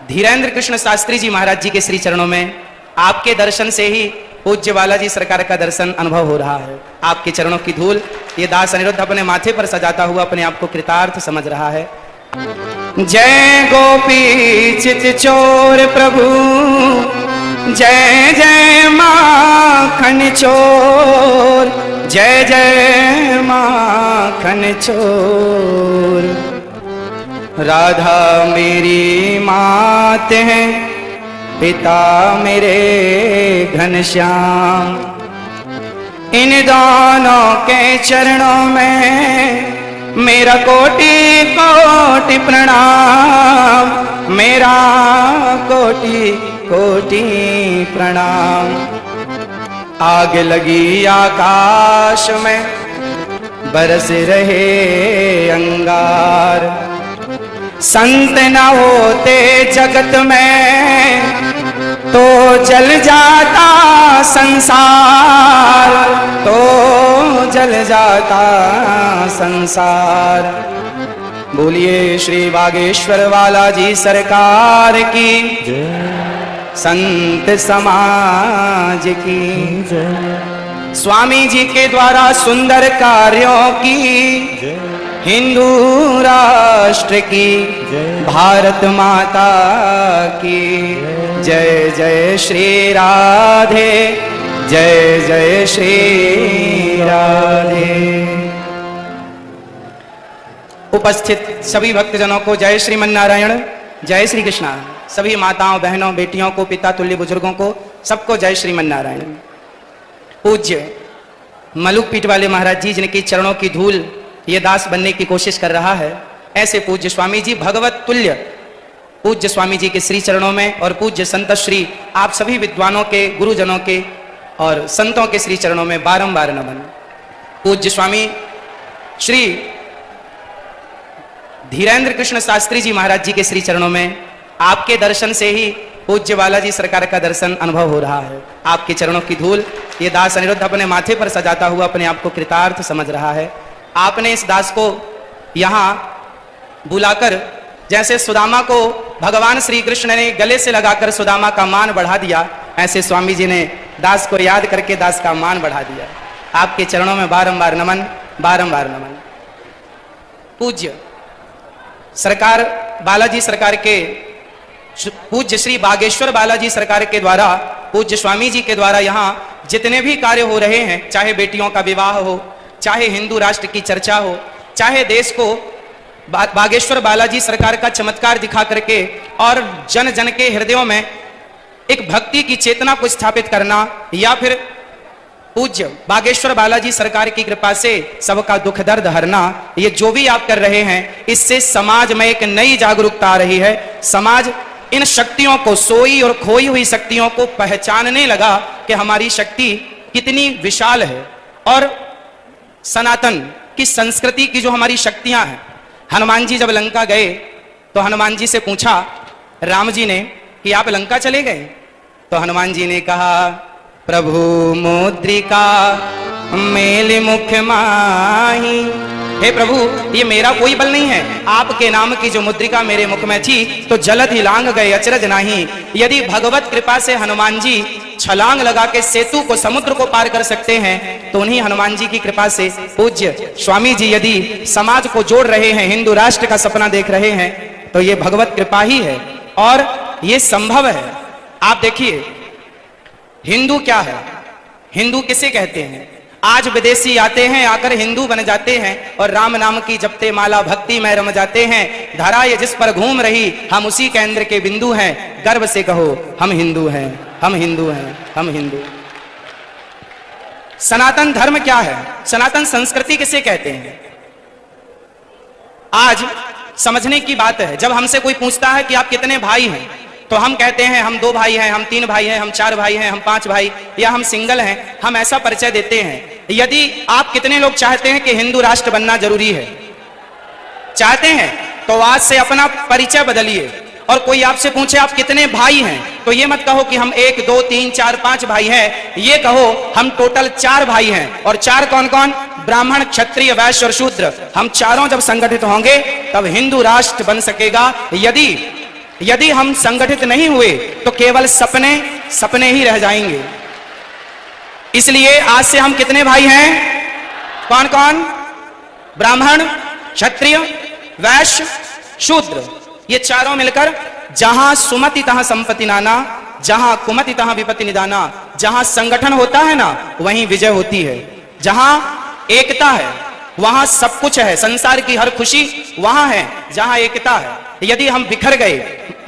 धीरेन्द्र कृष्ण शास्त्री जी महाराज जी के श्री चरणों में आपके दर्शन से ही पूज्य बालाजी सरकार का दर्शन अनुभव हो रहा है। आपके चरणों की धूल ये दास अनिरुद्ध अपने माथे पर सजाता हुआ अपने आप को कृतार्थ समझ रहा है। जय गोपी चित चोर प्रभु, जय जय माखन चोर, जय जय माखन चोर। राधा मेरी मात है, पिता मेरे घनश्याम। इन दोनों के चरणों में मेरा कोटि कोटि प्रणाम, मेरा कोटि कोटि प्रणाम। आग लगी आकाश में बरस रहे अंगार, संत न होते जगत में तो जल जाता संसार, तो जल जाता संसार। बोलिए श्री बागेश्वर बालाजी सरकार की जय, संत समाज की जय। स्वामी जी के द्वारा सुंदर कार्यों की जय, हिंदू राष्ट्र की जय, भारत माता की जय। जय श्री राधे, जय जय श्री राधे। उपस्थित सभी भक्तजनों को जय श्रीमन्नारायण, जय श्री कृष्णा। सभी माताओं बहनों बेटियों को, पिता तुल्य बुजुर्गों को, सबको जय श्रीमन्नारायण। पूज्य मलुक पीठ वाले महाराज जी जिनके चरणों की धूल ये दास बनने की कोशिश कर रहा है, ऐसे पूज्य स्वामी जी भगवत तुल्य पूज्य स्वामी जी के श्री चरणों में और पूज्य संत श्री आप सभी विद्वानों के, गुरुजनों के और संतों के श्री चरणों में बारंबार नमन। पूज्य स्वामी श्री धीरेन्द्र कृष्ण शास्त्री जी महाराज जी के श्री चरणों में आपके दर्शन से ही पूज्य बालाजी सरकार का दर्शन अनुभव हो रहा है। आपके चरणों की धूल ये दास अनिरुद्ध अपने माथे पर सजाता हुआ अपने आप को कृतार्थ समझ रहा है। आपने इस दास को यहाँ बुलाकर, जैसे सुदामा को भगवान श्री कृष्ण ने गले से लगाकर सुदामा का मान बढ़ा दिया, ऐसे स्वामी जी ने दास को याद करके दास का मान बढ़ा दिया। आपके चरणों में बारंबार नमन, बारंबार नमन। पूज्य सरकार बालाजी सरकार के पूज्य श्री बागेश्वर बालाजी सरकार के द्वारा, पूज्य स्वामी जी के द्वारा यहाँ जितने भी कार्य हो रहे हैं, चाहे बेटियों का विवाह हो, चाहे हिंदू राष्ट्र की चर्चा हो, चाहे देश को बागेश्वर बालाजी सरकार का चमत्कार दिखा करके और जन जन के हृदयों में एक भक्ति की चेतना को स्थापित करना, या फिर पूज्य बागेश्वर बालाजी सरकार की कृपा से सबका दुख दर्द हरना, ये जो भी आप कर रहे हैं, इससे समाज में एक नई जागरूकता आ रही है। समाज इन शक्तियों को, सोई और खोई हुई शक्तियों को पहचानने लगा कि हमारी शक्ति कितनी विशाल है और सनातन की संस्कृति की जो हमारी शक्तियां हैं। हनुमान जी जब लंका गए तो हनुमान जी से पूछा राम जी ने कि आप लंका चले गए, तो हनुमान जी ने कहा प्रभु मुद्रिका मेल मुख माही। हे प्रभु, ये मेरा कोई बल नहीं है, आपके नाम की जो मुद्रिका मेरे मुख में थी तो जलद ही लांग गए अचरज नहीं। यदि भगवत कृपा से हनुमान जी छलांग लगा के सेतु को, समुद्र को पार कर सकते हैं, तो उन्हीं हनुमान जी की कृपा से पूज्य स्वामी जी यदि समाज को जोड़ रहे हैं, हिंदू राष्ट्र का सपना देख रहे हैं, तो ये भगवत कृपा ही है और ये संभव है। आप देखिए हिंदू क्या है, हिंदू किसे कहते हैं? आज विदेशी आते हैं, आकर हिंदू बन जाते हैं और राम नाम की जपते माला भक्ति में रम जाते हैं। धरा ये जिस पर घूम रही, हम उसी केंद्र के बिंदु हैं। गर्व से कहो हम हिंदू हैं, हम हिंदू हैं, हम हिंदू। सनातन धर्म क्या है? सनातन संस्कृति किसे कहते हैं? आज समझने की बात है। जब हमसे कोई पूछता है कि आप कितने भाई हैं, तो हम कहते हैं हम 2 भाई हैं, हम 3 भाई हैं, हम 4 भाई हैं, हम 5 भाई, या हम सिंगल हैं। हम ऐसा परिचय देते हैं। यदि आप कितने लोग चाहते हैं कि हिंदू राष्ट्र बनना जरूरी है, चाहते हैं, तो आज से अपना परिचय बदलिए और कोई आपसे पूछे आप कितने भाई हैं, तो ये मत कहो कि हम 1 2 3 4 5 भाई हैं, ये कहो हम टोटल 4 भाई हैं। और 4 कौन कौन? ब्राह्मण, क्षत्रिय, वैश्य और शूद्र। हम चारों जब संगठित होंगे तब हिंदू राष्ट्र बन सकेगा। यदि यदि हम संगठित नहीं हुए तो केवल सपने सपने ही रह जाएंगे। इसलिए आज से हम कितने भाई हैं? कौन कौन? ब्राह्मण, क्षत्रिय, वैश्य, शूद्र, ये चारों मिलकर जहां सुमति तहां संपत्ति नाना, जहां कुमति तहां विपत्ति निदाना। जहां संगठन होता है ना वहीं विजय होती है। जहां एकता है वहां सब कुछ है, संसार की हर खुशी वहां है जहां एकता है। यदि हम बिखर गए,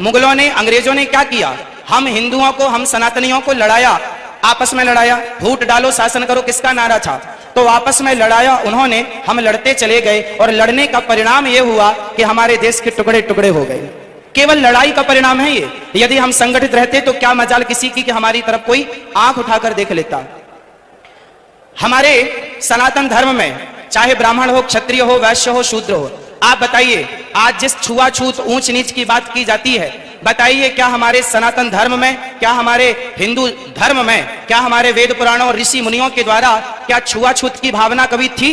मुगलों ने, अंग्रेजों ने क्या किया? हम हिंदुओं को, हम सनातनियों को लड़ाया, आपस में लड़ाया। फूट डालो शासन करो किसका नारा था? तो आपस में लड़ाया उन्होंने, हम लड़ते चले गए और लड़ने का परिणाम यह हुआ कि हमारे देश के टुकड़े टुकड़े हो गए। केवल लड़ाई का परिणाम है ये। यदि हम संगठित रहते तो क्या मजाल किसी की कि हमारी तरफ कोई आंख उठाकर देख लेता। हमारे सनातन धर्म में चाहे ब्राह्मण हो, क्षत्रिय हो, वैश्य हो, शूद्र हो, आप बताइए आज जिस छुआछूत ऊंच नीच की बात की जाती है, बताइए क्या हमारे सनातन धर्म में, क्या हमारे हिंदू धर्म में, क्या हमारे वेद पुराणों और ऋषि मुनियों के द्वारा क्या छुआछूत की भावना कभी थी?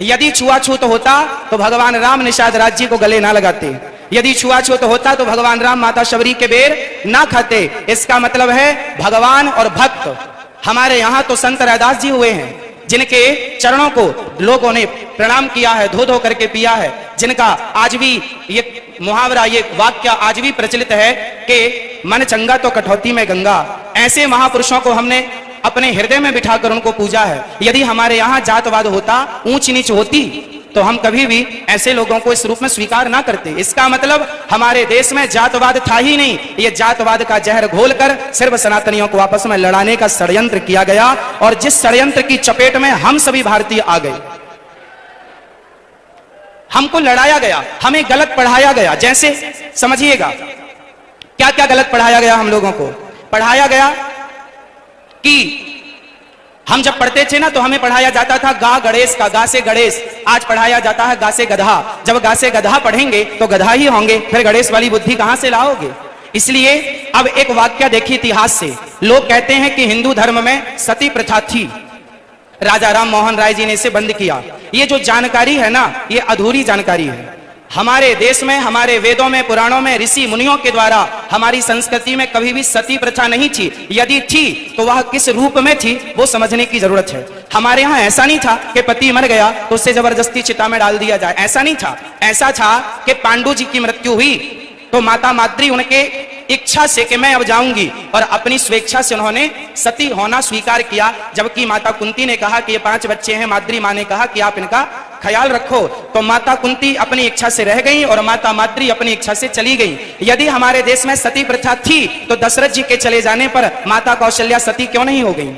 यदि छुआछूत होता तो भगवान राम निषाद राज्य को गले ना लगाते। यदि छुआछूत होता तो भगवान राम माता शबरी के बेर ना खाते। इसका मतलब है भगवान और भक्त। हमारे यहां तो संत रैदास जी हुए हैं जिनके चरणों को लोगों ने प्रणाम किया है, धो धो करके पिया है, जिनका आज भी ये मुहावरा, ये वाक्य आज भी प्रचलित है कि मन चंगा तो कठौती में गंगा। ऐसे महापुरुषों को हमने अपने हृदय में बिठाकर उनको पूजा है। यदि हमारे यहाँ जातवाद होता, ऊंच नीच होती, तो हम कभी भी ऐसे लोगों को इस रूप में स्वीकार ना करते। इसका मतलब हमारे देश में जातवाद था ही नहीं। ये जातवाद का जहर घोलकर सिर्फ सनातनियों को आपस में लड़ाने का षड्यंत्र किया गया और जिस षड्यंत्र की चपेट में हम सभी भारतीय आ गए। हमको लड़ाया गया, हमें गलत पढ़ाया गया। जैसे समझिएगा क्या क्या गलत पढ़ाया गया। हम लोगों को पढ़ाया गया कि हम जब पढ़ते थे ना तो हमें पढ़ाया जाता था गा गणेश का, गा से गणेश। आज पढ़ाया जाता है गा से गधा। जब गा से गधा पढ़ेंगे तो गधा ही होंगे, फिर गणेश वाली बुद्धि कहां से लाओगे? इसलिए अब एक वाक्य देखिए इतिहास से। लोग कहते हैं कि हिंदू धर्म में सती प्रथा थी, राजा राम मोहन राय जी ने इसे बंद किया। ये जो जानकारी है ना, ये अधूरी जानकारी है। हमारे देश में, हमारे वेदों में, पुराणों में, ऋषि मुनियों के द्वारा हमारी संस्कृति में कभी भी सती प्रथा नहीं थी। यदि थी तो वह किस रूप में थी वो समझने की जरूरत है। हमारे यहाँ ऐसा नहीं था कि पति मर गया तो उससे जबरदस्ती चिता में डाल दिया जाए, ऐसा नहीं था। ऐसा था कि पांडु जी की मृत्यु हुई तो माता माद्री उनके इच्छा से कि मैं अब जाऊंगी और अपनी स्वेच्छा से उन्होंने सती होना स्वीकार किया। जबकि माता कुंती ने कहा कि ये 5 बच्चे हैं, माद्री माँ ने कहा कि आप इनका ख्याल रखो। तो माता कुंती अपनी इच्छा से रह गई और माता माद्री अपनी इच्छा से चली गई। यदि हमारे देश में सती प्रथा थी तो दशरथ जी के चले जाने पर माता कौशल्या सती क्यों नहीं हो गई?